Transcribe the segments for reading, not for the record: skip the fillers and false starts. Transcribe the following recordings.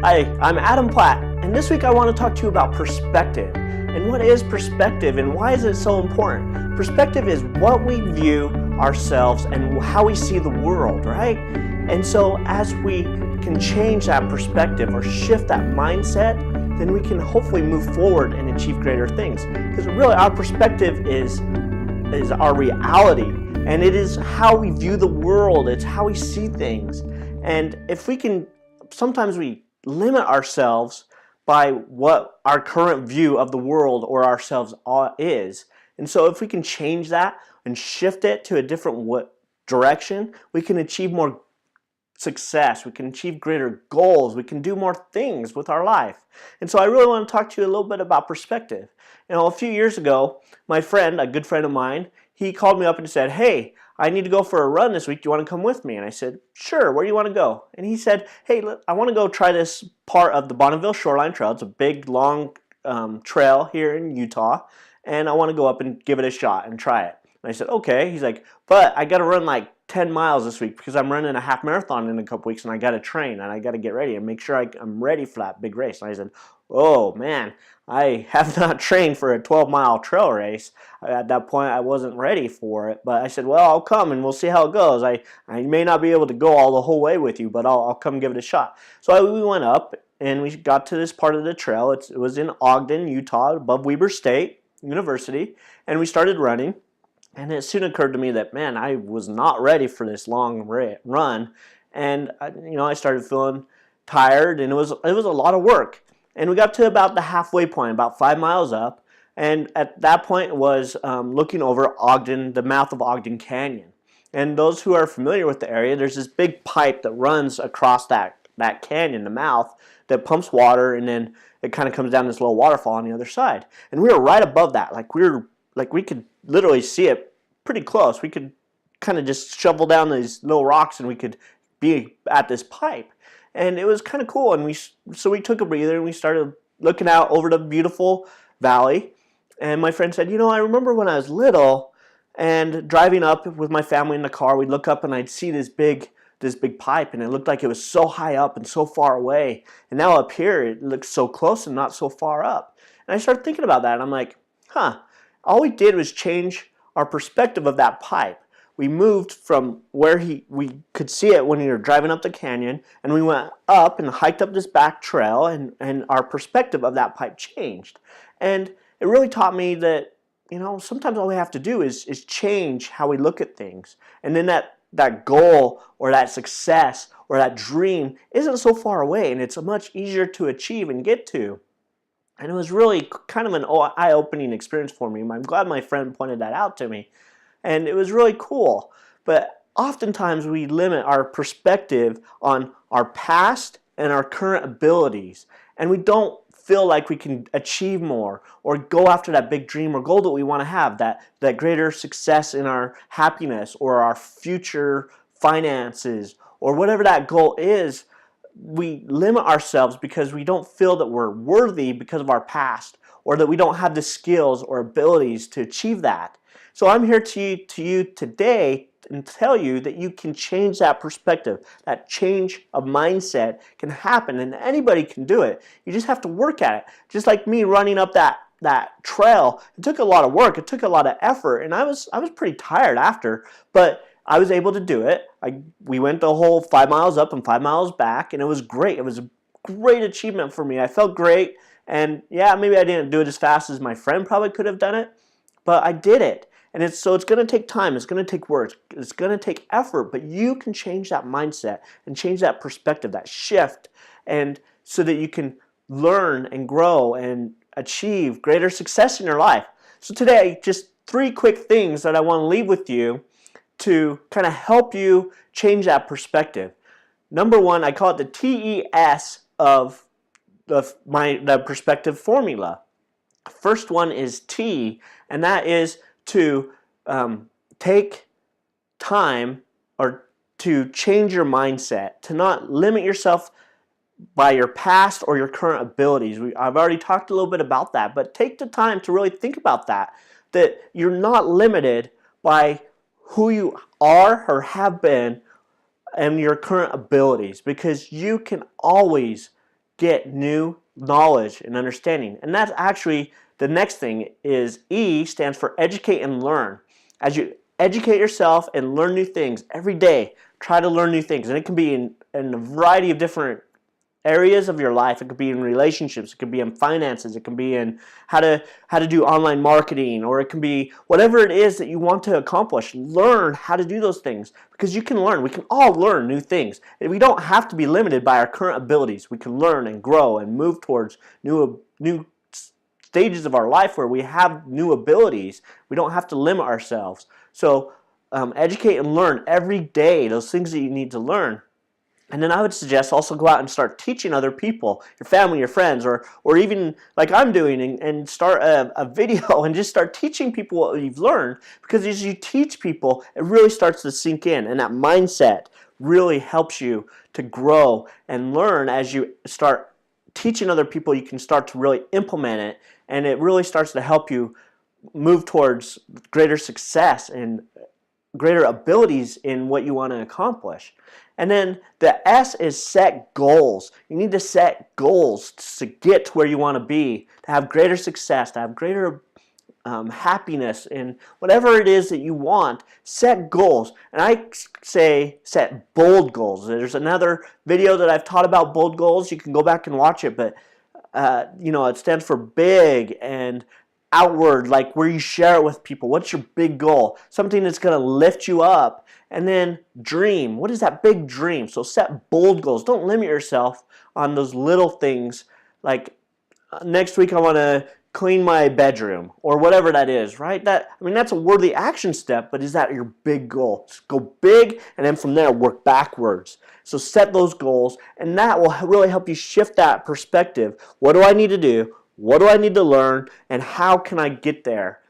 Hi, I'm Adam Platt, and this week I want to talk to you about perspective. And what is perspective and why is it so important? Perspective is what we view ourselves and how we see the world, right? And so as we can change that perspective or shift that mindset, then we can hopefully move forward and achieve greater things. Because really our perspective is our reality, and it is how we view the world, it's how we see things. And if we can, sometimes we limit ourselves by what our current view of the world or ourselves is. And so if we can change that and shift it to a different direction, we can achieve more success, we can achieve greater goals, we can do more things with our life. And so I really want to talk to you a little bit about perspective. A few years ago, my friend, a good friend of mine, he called me up and said, "Hey, I need to go for a run this week. Do you want to come with me?" And I said, "Sure, where do you want to go?" And he said, "Hey, I want to go try this part of the Bonneville Shoreline Trail. It's a big, long trail here in Utah, and I want to go up and give it a shot and try it." And I said, "Okay." He's like, "But I got to run like 10 miles this week because I'm running a half marathon in a couple weeks and I got to train and I got to get ready and make sure I'm ready for that big race." And I said, "Oh man, I have not trained for a 12-mile trail race." At that point, I wasn't ready for it, but I said, "Well, I'll come and we'll see how it goes. I may not be able to go all the whole way with you, but I'll come give it a shot." So we went up and we got to this part of the trail. It was in Ogden, Utah, above Weber State University, and we started running. And it soon occurred to me that, man, I was not ready for this long run, and I started feeling tired, and it was a lot of work. And we got to about the halfway point, about 5 miles up, and at that point was looking over Ogden, the mouth of Ogden Canyon. And those who are familiar with the area, there's this big pipe that runs across that canyon, the mouth, that pumps water, and then it kind of comes down this little waterfall on the other side. And we were right above that, we could literally see it pretty close. We could kind of just shovel down these little rocks and we could be at this pipe. And it was kind of cool. And so we took a breather and we started looking out over the beautiful valley. And my friend said, "I remember when I was little and driving up with my family in the car, we'd look up and I'd see this big pipe, and it looked like it was so high up and so far away. And now up here it looks so close and not so far up." And I started thinking about that, and I'm like, all we did was change our perspective of that pipe. We moved from where we could see it when we were driving up the canyon, and we went up and hiked up this back trail, and our perspective of that pipe changed. And it really taught me that, sometimes all we have to do is change how we look at things. And then that goal or that success or that dream isn't so far away, and it's much easier to achieve and get to. And it was really kind of an eye-opening experience for me. I'm glad my friend pointed that out to me. And it was really cool. But oftentimes we limit our perspective on our past and our current abilities. And we don't feel like we can achieve more or go after that big dream or goal that we want to have, that greater success in our happiness or our future finances or whatever that goal is. We limit ourselves because we don't feel that we're worthy because of our past, or that we don't have the skills or abilities to achieve that. So I'm here to you today and tell you that you can change that perspective. That change of mindset can happen, and anybody can do it. You just have to work at it. Just like me running up that trail, it took a lot of work, it took a lot of effort, and I was pretty tired after, but I was able to do it. We went the whole 5 miles up and 5 miles back, and it was great. It was a great achievement for me. I felt great, and yeah, maybe I didn't do it as fast as my friend probably could have done it, but I did it. And it's going to take time. It's going to take work. It's going to take effort, but you can change that mindset and change that perspective, that shift, and so that you can learn and grow and achieve greater success in your life. So today, just 3 quick things that I want to leave with you to kind of help you change that perspective. Number 1, I call it the TES of the perspective formula. First one is T, and that is to take time or to change your mindset, to not limit yourself by your past or your current abilities. I've already talked a little bit about that, but take the time to really think about that you're not limited by who you are or have been and your current abilities, because you can always get new knowledge and understanding. And that's actually the next thing is E stands for educate and learn. As you educate yourself and learn new things every day, try to learn new things. And it can be in a variety of different areas of your life. It could be in relationships, it could be in finances, it can be in how to do online marketing, or it can be whatever it is that you want to accomplish. Learn how to do those things, because you can learn. We can all learn new things. And we don't have to be limited by our current abilities. We can learn and grow and move towards new stages of our life where we have new abilities. We don't have to limit ourselves. So educate and learn every day those things that you need to learn. And then I would suggest also go out and start teaching other people, your family, your friends, or even like I'm doing, and start a video and just start teaching people what you've learned. Because as you teach people, it really starts to sink in, and that mindset really helps you to grow and learn. As you start teaching other people, you can start to really implement it, and it really starts to help you move towards greater success and greater abilities in what you want to accomplish. And then the S is set goals. You need to set goals to get to where you want to be, to have greater success, to have greater happiness in whatever it is that you want. Set goals. And I say set bold goals. There's another video that I've taught about bold goals. You can go back and watch it, but it stands for big and outward, like where you share it with people. What's your big goal? Something that's going to lift you up. And then dream. What is that big dream? So set bold goals. Don't limit yourself on those little things, like next week I want to clean my bedroom, or whatever that is, right? That's a worthy action step, but is that your big goal? Just go big, and then from there work backwards. So set those goals, and that will really help you shift that perspective. What do I need to do? What do I need to learn? And how can I get there?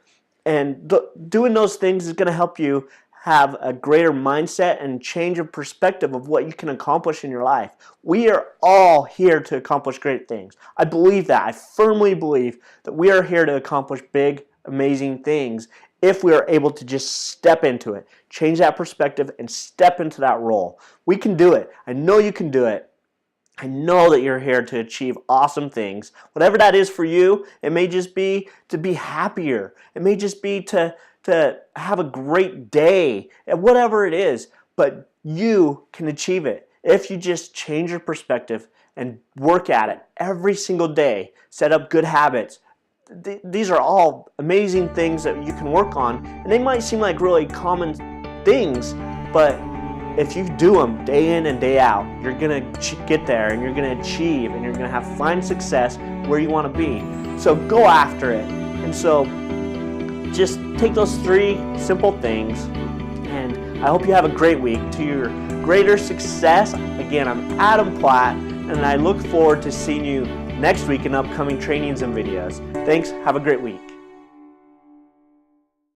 And doing those things is going to help you have a greater mindset and change of perspective of what you can accomplish in your life. We are all here to accomplish great things. I believe that. I firmly believe that we are here to accomplish big, amazing things if we are able to just step into it, change that perspective, and step into that role. We can do it. I know you can do it. I know that you're here to achieve awesome things. Whatever that is for you, it may just be to be happier. It may just be to have a great day, and whatever it is, but you can achieve it if you just change your perspective and work at it every single day. Set up good habits. These are all amazing things that you can work on, and they might seem like really common things, but if you do them day in and day out, you're going to get there, and you're going to achieve, and you're going to find success where you want to be. So go after it. And so just take those 3 simple things, and I hope you have a great week. To your greater success, again, I'm Adam Platt, and I look forward to seeing you next week in upcoming trainings and videos. Thanks. Have a great week.